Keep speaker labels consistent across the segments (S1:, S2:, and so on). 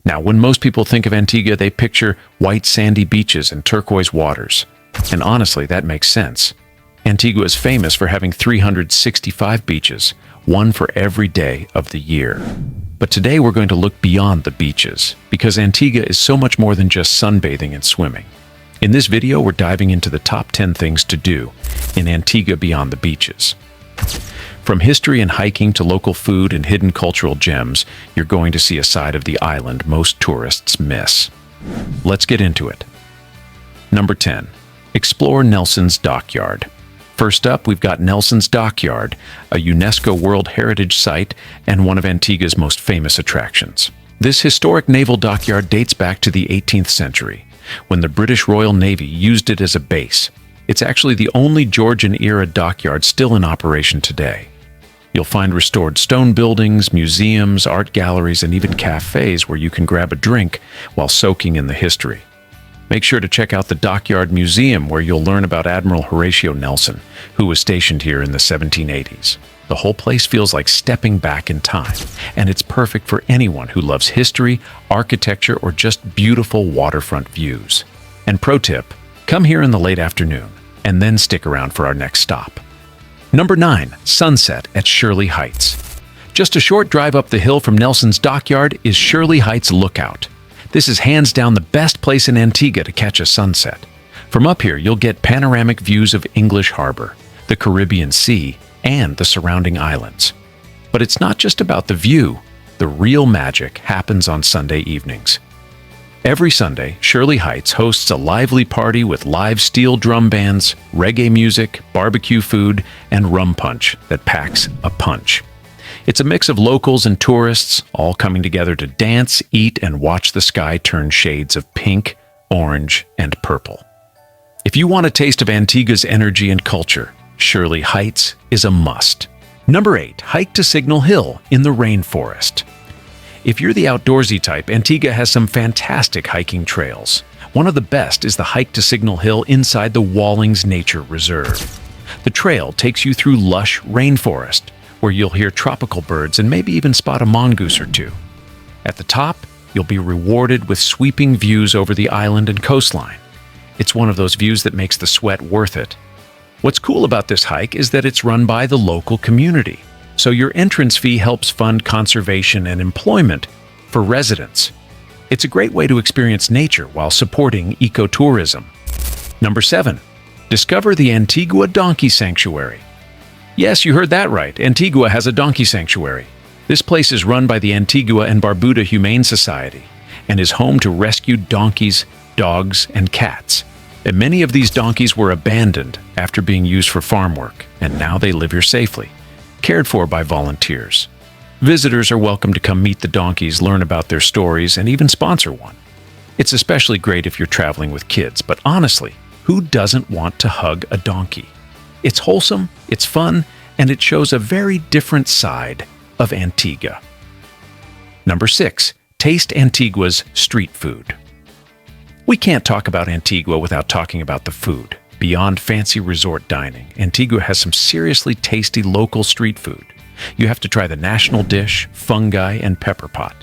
S1: Now, when most people think of Antigua, they picture white sandy beaches and turquoise waters. And honestly, that makes sense. Antigua is famous for having 365 beaches, one for every day of the year. But today we're going to look beyond the beaches, because Antigua is so much more than just sunbathing and swimming. In this video, we're diving into the top 10 things to do in Antigua Beyond the Beaches. From history and hiking to local food and hidden cultural gems, you're going to see a side of the island most tourists miss. Let's get into it. Number 10. Explore Nelson's Dockyard. First up, we've got Nelson's Dockyard, a UNESCO World Heritage Site and one of Antigua's most famous attractions. This historic naval dockyard dates back to the 18th century, when the British Royal Navy used it as a base. It's actually the only Georgian-era dockyard still in operation today. You'll find restored stone buildings, museums, art galleries, and even cafes where you can grab a drink while soaking in the history. Make sure to check out the Dockyard Museum, where you'll learn about Admiral Horatio Nelson, who was stationed here in the 1780s. The whole place feels like stepping back in time, and it's perfect for anyone who loves history, architecture, or just beautiful waterfront views. And pro tip, come here in the late afternoon, and then stick around for our next stop. Number 9. Sunset at Shirley Heights. Just a short drive up the hill from Nelson's Dockyard is Shirley Heights Lookout. This is hands down the best place in Antigua to catch a sunset. From up here, you'll get panoramic views of English Harbor, the Caribbean Sea, and the surrounding islands. But it's not just about the view. The real magic happens on Sunday evenings. Every Sunday, Shirley Heights hosts a lively party with live steel drum bands, reggae music, barbecue food, and rum punch that packs a punch. It's a mix of locals and tourists, all coming together to dance, eat, and watch the sky turn shades of pink, orange, and purple. If you want a taste of Antigua's energy and culture, Shirley Heights is a must. Number 8. Hike to Signal Hill in the rainforest. If you're the outdoorsy type, Antigua has some fantastic hiking trails. One of the best is the hike to Signal Hill inside the Wallings Nature Reserve. The trail takes you through lush rainforest, where you'll hear tropical birds and maybe even spot a mongoose or two. At the top, you'll be rewarded with sweeping views over the island and coastline. It's one of those views that makes the sweat worth it. What's cool about this hike is that it's run by the local community, so your entrance fee helps fund conservation and employment for residents. It's a great way to experience nature while supporting ecotourism. Number 7. Discover the Antigua Donkey Sanctuary. Yes, you heard that right. Antigua has a donkey sanctuary. This place is run by the Antigua and Barbuda Humane Society and is home to rescued donkeys, dogs, and cats. And many of these donkeys were abandoned after being used for farm work, and now they live here safely, cared for by volunteers. Visitors are welcome to come meet the donkeys, learn about their stories, and even sponsor one. It's especially great if you're traveling with kids, but honestly, who doesn't want to hug a donkey? It's wholesome, it's fun, and it shows a very different side of Antigua. Number 6. Taste Antigua's street food. We can't talk about Antigua without talking about the food. Beyond fancy resort dining, Antigua has some seriously tasty local street food. You have to try the national dish, fungi, and pepperpot.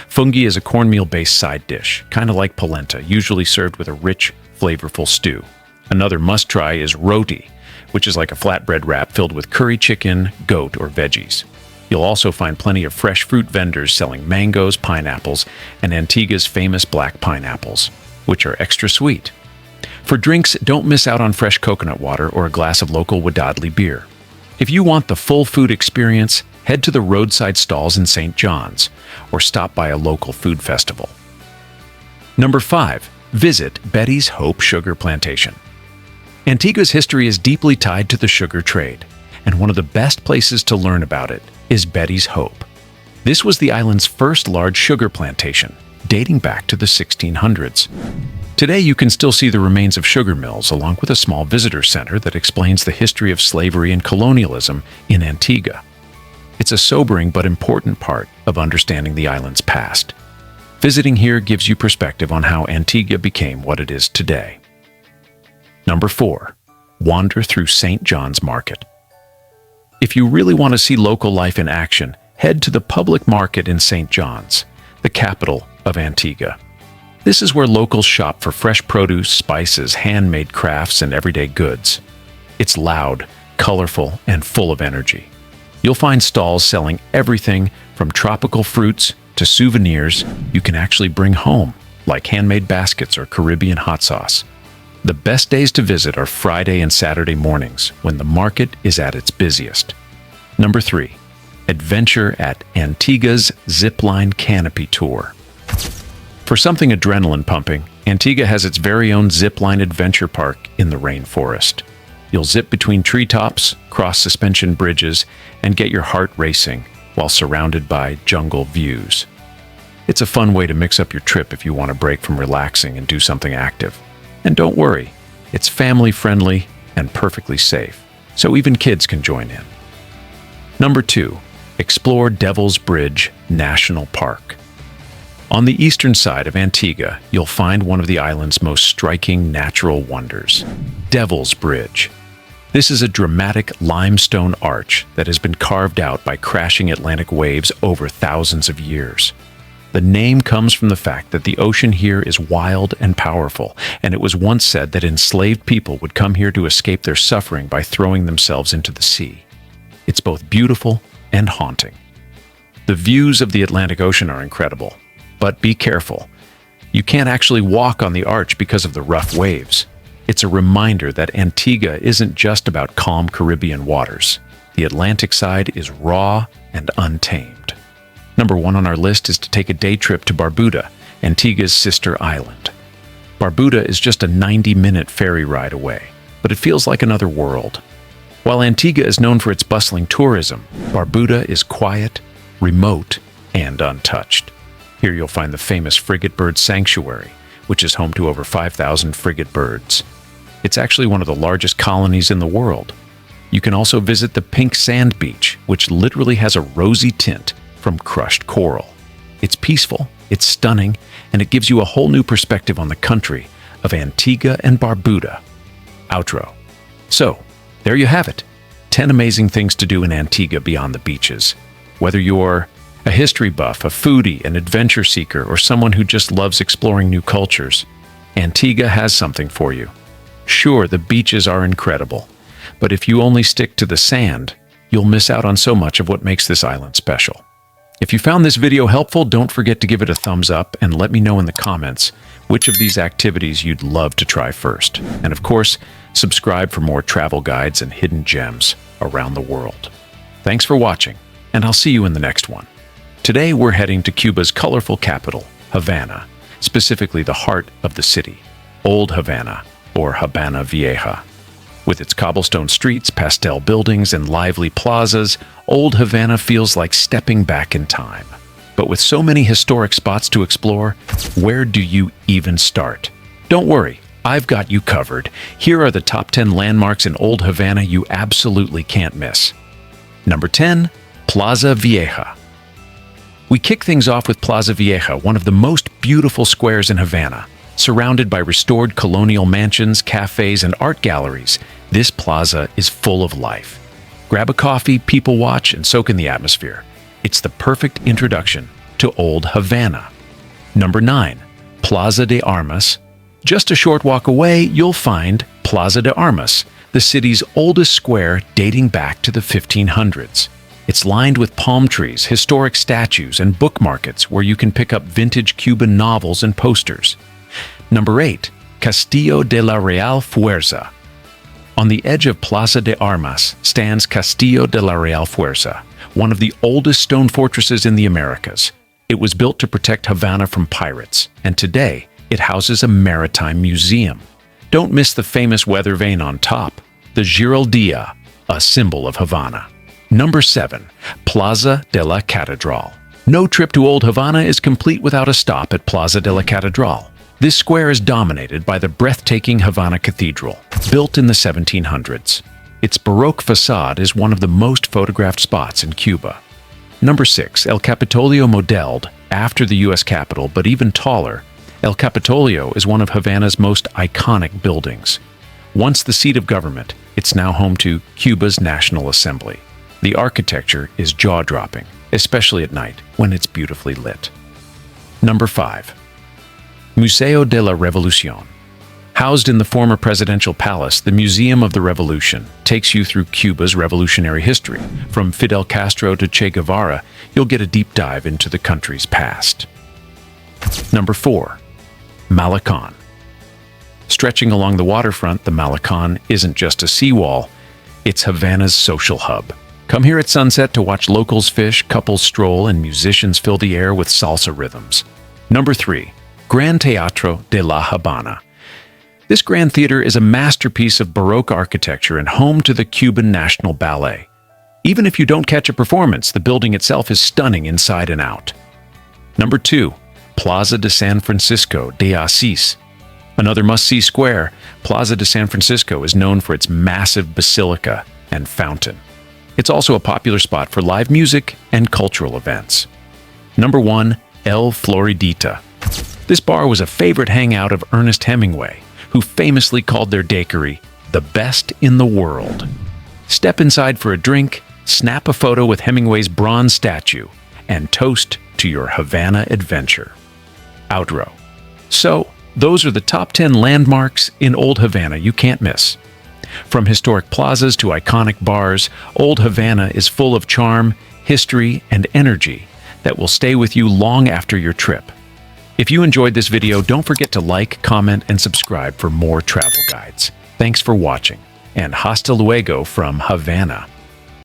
S1: Fungi is a cornmeal-based side dish, kind of like polenta, usually served with a rich, flavorful stew. Another must-try is roti, which is like a flatbread wrap filled with curry chicken, goat, or veggies. You'll also find plenty of fresh fruit vendors selling mangoes, pineapples, and Antigua's famous black pineapples, which are extra sweet. For drinks, don't miss out on fresh coconut water or a glass of local Wadadli beer. If you want the full food experience, head to the roadside stalls in St. John's or stop by a local food festival. Number 5. Visit Betty's Hope Sugar Plantation. Antigua's history is deeply tied to the sugar trade, and one of the best places to learn about it is Betty's Hope. This was the island's first large sugar plantation, dating back to the 1600s. Today, you can still see the remains of sugar mills, along with a small visitor center that explains the history of slavery and colonialism in Antigua. It's a sobering but important part of understanding the island's past. Visiting here gives you perspective on how Antigua became what it is today. Number 4. Wander through St. John's Market. If you really want to see local life in action, head to the public market in St. John's. the capital of Antigua. This is where locals shop for fresh produce, spices, handmade crafts, and everyday goods. It's loud, colorful, and full of energy. You'll find stalls selling everything from tropical fruits to souvenirs you can actually bring home, like handmade baskets or Caribbean hot sauce. The best days to visit are Friday and Saturday mornings, when the market is at its busiest. Number 3. Adventure at Antigua's Zipline Canopy Tour. For something adrenaline-pumping, Antigua has its very own zipline adventure park in the rainforest. You'll zip between treetops, cross suspension bridges, and get your heart racing while surrounded by jungle views. It's a fun way to mix up your trip if you want a break from relaxing and do something active. And don't worry, it's family-friendly and perfectly safe, so even kids can join in. Number 2. Explore Devil's Bridge National Park. On the eastern side of Antigua, you'll find one of the island's most striking natural wonders, Devil's Bridge. This is a dramatic limestone arch that has been carved out by crashing Atlantic waves over thousands of years. The name comes from the fact that the ocean here is wild and powerful, and it was once said that enslaved people would come here to escape their suffering by throwing themselves into the sea. It's both beautiful and haunting. The views of the Atlantic Ocean are incredible, but be careful. You can't actually walk on the arch because of the rough waves. It's a reminder that Antigua isn't just about calm Caribbean waters. The Atlantic side is raw and untamed. Number 1 on our list is to take a day trip to Barbuda, Antigua's sister island. Barbuda is just a 90-minute ferry ride away, but it feels like another world. While Antigua is known for its bustling tourism, Barbuda is quiet, remote, and untouched. Here you'll find the famous frigate bird sanctuary, which is home to over 5,000 frigate birds. It's actually one of the largest colonies in the world. You can also visit the pink sand beach, which literally has a rosy tint from crushed coral. It's peaceful, it's stunning, and it gives you a whole new perspective on the country of Antigua and Barbuda. Outro. So, there you have it. 10 amazing things to do in Antigua Beyond the Beaches. Whether you're a history buff, a foodie, an adventure seeker, or someone who just loves exploring new cultures, Antigua has something for you. Sure, the beaches are incredible, but if you only stick to the sand, you'll miss out on so much of what makes this island special. If you found this video helpful, don't forget to give it a thumbs up and let me know in the comments which of these activities you'd love to try first. And of course, subscribe for more travel guides and hidden gems around the world. Thanks for watching, and I'll see you in the next one. Today we're heading to Cuba's colorful capital, Havana, specifically the heart of the city, Old Havana, or Habana Vieja. With its cobblestone streets, pastel buildings, and lively plazas, Old Havana feels like stepping back in time. But with so many historic spots to explore, where do you even start? Don't worry, I've got you covered. Here are the top 10 landmarks in Old Havana you absolutely can't miss. Number 10, Plaza Vieja. We kick things off with Plaza Vieja, one of the most beautiful squares in Havana. Surrounded by restored colonial mansions, cafes, and art galleries, this plaza is full of life. Grab a coffee, people watch, and soak in the atmosphere. It's the perfect introduction to Old Havana. Number 9, Plaza de Armas. Just a short walk away, you'll find Plaza de Armas, the city's oldest square dating back to the 1500s. It's lined with palm trees, historic statues, and book markets where you can pick up vintage Cuban novels and posters. Number 8, Castillo de la Real Fuerza. On the edge of Plaza de Armas stands Castillo de la Real Fuerza, one of the oldest stone fortresses in the Americas. It was built to protect Havana from pirates, and today it houses a maritime museum. Don't miss the famous weather vane on top, the Giraldia, a symbol of Havana. Number 7, Plaza de la Catedral. No trip to Old Havana is complete without a stop at Plaza de la Catedral. This square is dominated by the breathtaking Havana Cathedral, built in the 1700s. Its Baroque facade is one of the most photographed spots in Cuba. Number 6, El Capitolio, modeled after the U.S. Capitol, but even taller. El Capitolio is one of Havana's most iconic buildings. Once the seat of government, it's now home to Cuba's National Assembly. The architecture is jaw-dropping, especially at night when it's beautifully lit. Number 5. Museo de la Revolución. Housed in the former presidential palace, the Museum of the Revolution takes you through Cuba's revolutionary history. From Fidel Castro to Che Guevara, you'll get a deep dive into the country's past. Number 4. Malecon. Stretching along the waterfront, the Malecon isn't just a seawall, it's Havana's social hub. Come here at sunset to watch locals fish, couples stroll, and musicians fill the air with salsa rhythms. Number 3. Gran Teatro de la Habana. This grand theater is a masterpiece of Baroque architecture and home to the Cuban National Ballet. Even if you don't catch a performance, the building itself is stunning inside and out. Number 2. Plaza de San Francisco de Asís. Another must-see square, Plaza de San Francisco is known for its massive basilica and fountain. It's also a popular spot for live music and cultural events. Number 1. El Floridita. This bar was a favorite hangout of Ernest Hemingway, who famously called their daiquiri the best in the world. Step inside for a drink, snap a photo with Hemingway's bronze statue, and toast to your Havana adventure. Outro. So, those are the top 10 landmarks in Old Havana you can't miss. From historic plazas to iconic bars, Old Havana is full of charm, history, and energy that will stay with you long after your trip. If you enjoyed this video, don't forget to like, comment, and subscribe for more travel guides. Thanks for watching, and hasta luego from Havana.